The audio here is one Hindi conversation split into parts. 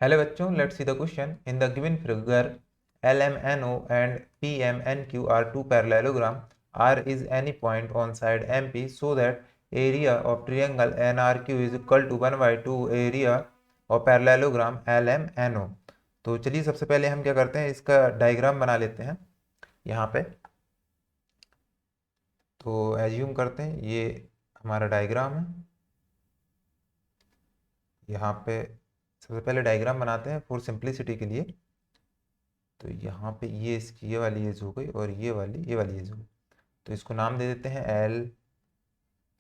हेलो बच्चों, let's see the question. In the given figure LMNO and PMNQ are two parallelogram. R is any point on side MP so that area of triangle NRQ is equal to 1/2 area of parallelogram LMNO। तो चलिए सबसे पहले हम क्या करते हैं, इसका डायग्राम बना लेते हैं यहाँ पे। तो एज्यूम करते हैं ये हमारा डायग्राम है। यहाँ पे सबसे पहले डायग्राम बनाते हैं फॉर सिंप्लिसिटी के लिए। तो यहाँ पे ये इसकी ये वाली एज हो गई और ये वाली एज हो गई। तो इसको नाम दे देते हैं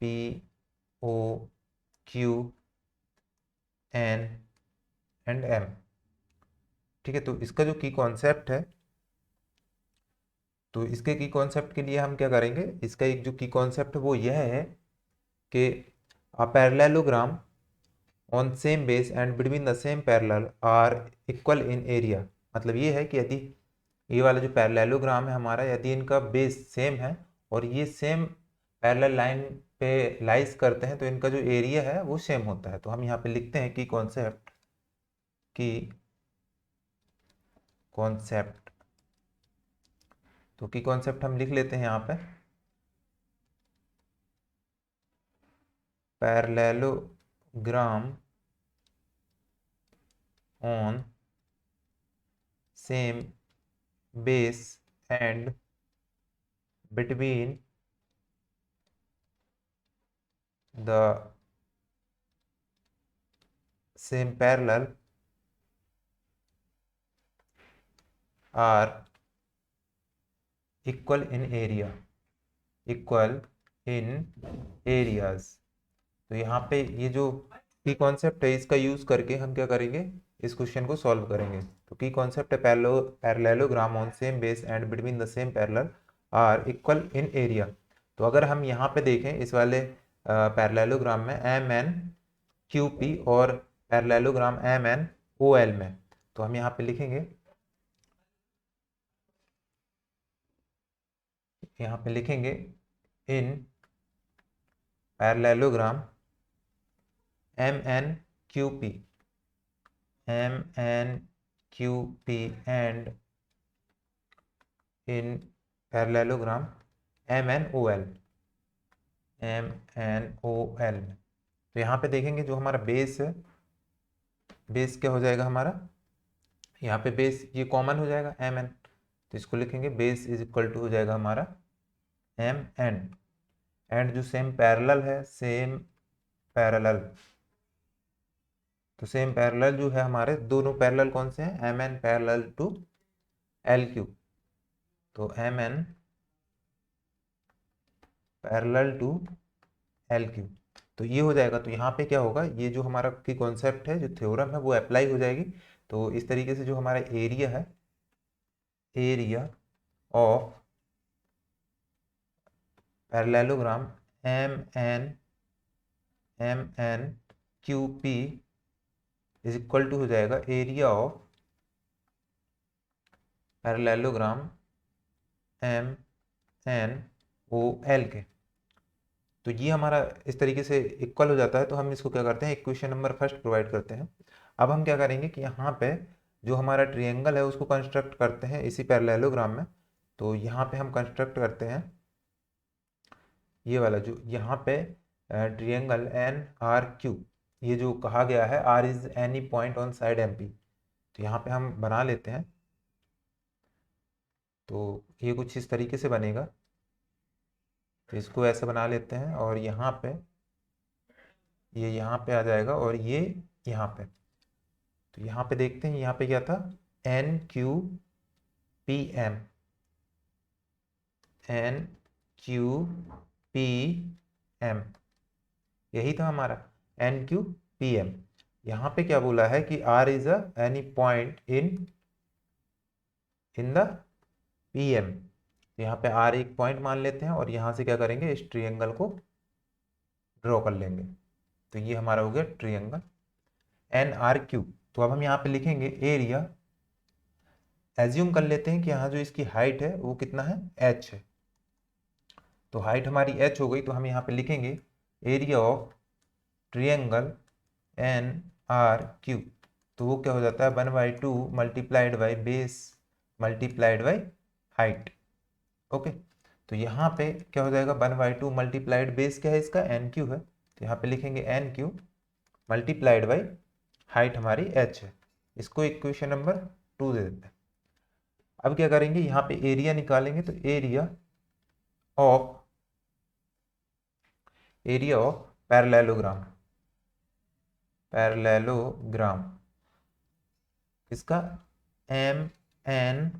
LPOQNएंड M। ठीक है, तो इसका जो की कॉन्सेप्ट है, तो इसके की कॉन्सेप्ट के लिए हम क्या करेंगे, इसका एक जो की कॉन्सेप्ट है वो यह है कि a parallelogram on same base and between the same parallel are equal in area. मतलब ये है कि यदि ये वाला जो पैरेललोग्राम है हमारा, यदि इनका बेस सेम है और ये सेम पैरेलल लाइन पे लाइज करते हैं, तो इनका जो एरिया है वो सेम होता है। तो हम यहाँ पे लिखते हैं की कॉन्सेप्ट। तो की कॉन्सेप्ट हम लिख लेते हैं यहाँ पे, parallelogram on same base and between the same parallel are equal in area, equal in areas. तो यहाँ पे ये जो की कॉन्सेप्ट है, इसका यूज करके हम क्या करेंगे, इस क्वेश्चन को सॉल्व करेंगे। तो की कॉन्सेप्ट है parallelogram on same base and between the same parallel are equal in area. तो अगर हम यहाँ पे देखें इस वाले पैरेललोग्राम में MNQP और पैरेललोग्राम MNOL में, तो हम यहाँ पे लिखेंगे, इन parallelogram MNQP and in parallelogram MNOL में। तो यहाँ पे देखेंगे जो हमारा बेस है, बेस क्या हो जाएगा हमारा, यहाँ पे बेस ये कॉमन हो जाएगा MN। तो इसको लिखेंगे बेस इज इक्वल टू हो जाएगा हमारा MN। एंड जो सेम पैरेलल है, सेम पैरेलल, तो सेम पैरेलल जो है हमारे दोनों पैरेलल कौन से हैं, MN पैरेलल टू LQ। तो MN पैरेलल टू LQ, तो ये हो जाएगा। तो यहाँ पे क्या होगा, ये जो हमारा की कॉन्सेप्ट है, जो थ्योरम है, वो अप्लाई हो जाएगी। तो इस तरीके से जो हमारा एरिया है, area of parallelogram MNQP is equal to हो जाएगा एरिया ऑफ पैरेललोग्राम MNOL के। तो ये हमारा इस तरीके से इक्वल हो जाता है। तो हम इसको क्या करते हैं, इक्वेशन नंबर फर्स्ट प्रोवाइड करते हैं। अब हम क्या करेंगे कि यहाँ पे जो हमारा ट्रायंगल है उसको कंस्ट्रक्ट करते हैं इसी पैरेललोग्राम में। तो यहाँ पे हम कंस्ट्रक्ट करते हैं ये वाला जो यहाँ पे ट्रायंगल NRQ, ये जो कहा गया है R is any point on side MP। तो यहाँ पे हम बना लेते हैं। तो ये कुछ इस तरीके से बनेगा। तो इसको ऐसे बना लेते हैं और यहाँ पे ये यहाँ पे आ जाएगा और ये यहाँ पे। तो यहाँ पे देखते हैं, यहाँ पे क्या था, NQPM, यही था हमारा NQPM। यहाँ पे क्या बोला है कि R is any point in the PM। यहाँ पे R एक पॉइंट मान लेते हैं और यहाँ से क्या करेंगे, इस ट्रायंगल को ड्रॉ कर लेंगे। तो ये हमारा हो गया ट्रायंगल NRQ। तो अब हम यहाँ पे लिखेंगे एरिया, एज्यूम कर लेते हैं कि यहाँ जो इसकी हाइट है वो कितना है, H है। तो हाइट हमारी H हो गई। तो हम यहाँ पे लिखेंगे, एरिया ऑफ ट्रायंगल NRQ तो वो क्या हो जाता है 1/2 multiplied by base multiplied by height. Okay, तो यहाँ पे क्या हो जाएगा 1/2 मल्टीप्लाइड बेस क्या है इसका एन क्यू है, तो यहाँ पे लिखेंगे N Q multiplied by height हमारी एच है। इसको इक्वेशन नंबर 2 दे देते हैं। अब क्या करेंगे यहाँ पे एरिया निकालेंगे, तो एरिया ऑफ पैरेललोग्राम इसका एम एन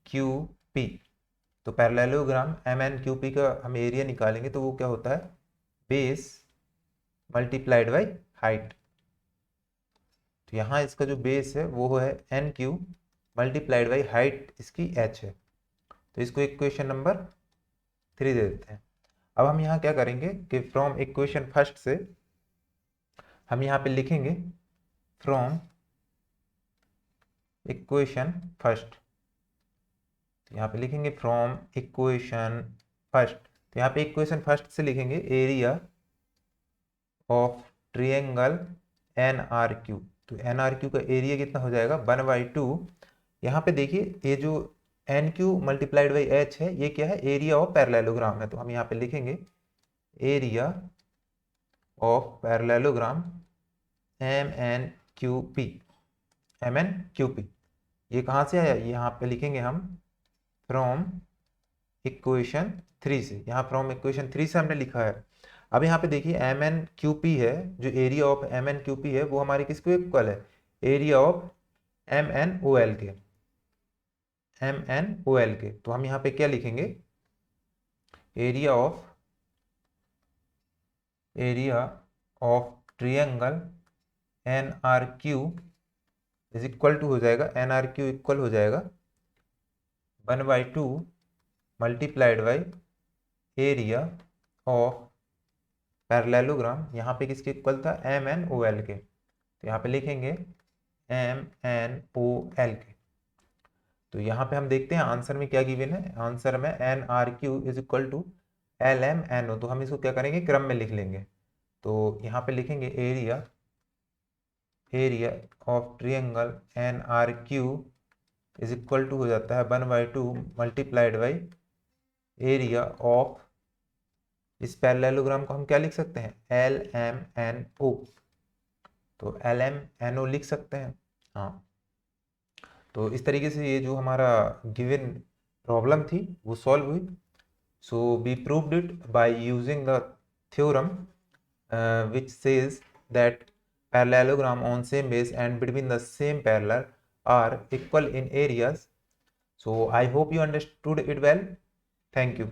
क्यू पी। तो parallelogram M N Q P का हम एरिया निकालेंगे तो वो क्या होता है बेस मल्टीप्लाइड बाई हाइट। तो यहाँ इसका जो बेस है वो है N Q multiplied by height इसकी एच है। तो इसको इक्वेशन नंबर 3 दे देते हैं। अब हम यहाँ क्या करेंगे कि फ्रॉम इक्वेशन फर्स्ट से हम यहाँ पे लिखेंगे फ्रॉम इक्वेशन फर्स्ट। तो यहाँ पे लिखेंगे फ्रॉम इक्वेशन फर्स्ट। तो यहाँ पे इक्वेशन फर्स्ट से लिखेंगे area of triangle N R Q. तो एन आर क्यू का एरिया कितना हो जाएगा 1/2। यहाँ पे देखिए ये जो N Q multiplied by H है ये क्या है एरिया ऑफ पैरेललोग्राम है। तो हम यहाँ पे लिखेंगे area of parallelogram M N Q P. M N Q P ये कहाँ से आया, यहाँ पे लिखेंगे हम फ्रॉम इक्वेशन 3 से। यहाँ फ्रॉम इक्वेशन 3 से हमने लिखा है। अब यहाँ पे देखिए एम एन क्यू पी है, जो area of M N Q P है वो हमारे किसको इक्वल है area of M N O L के। एम एन ओ एल के तो हम यहाँ पे क्या लिखेंगे area of triangle N R Q is equal to हो जाएगा एन आर क्यू इक्वल हो जाएगा 1/2 multiplied by area of parallelogram. यहाँ पे किसके इक्वल था एम एन ओ एल के। तो यहाँ पे लिखेंगे एम एन ओ एल के। तो यहाँ पे हम देखते हैं आंसर में क्या गिवन है। आंसर में N R Q is equal to L M N O. तो हम इसको क्या करेंगे क्रम में लिख लेंगे। तो यहाँ पे लिखेंगे area of triangle N R Q is equal to हो जाता है 1/2 मल्टीप्लाइड बाई एरिया ऑफ, इस पैरेललोग्राम को हम क्या लिख सकते हैं एल एम एन ओ। तो एल एम एन ओ लिख सकते हैं। हाँ, तो इस तरीके से ये जो हमारा गिवन प्रॉब्लम थी वो सॉल्व हुई। So we proved it by using the theorem which says that parallelogram on same base and between the same parallel are equal in areas. So I hope you understood it well. Thank you.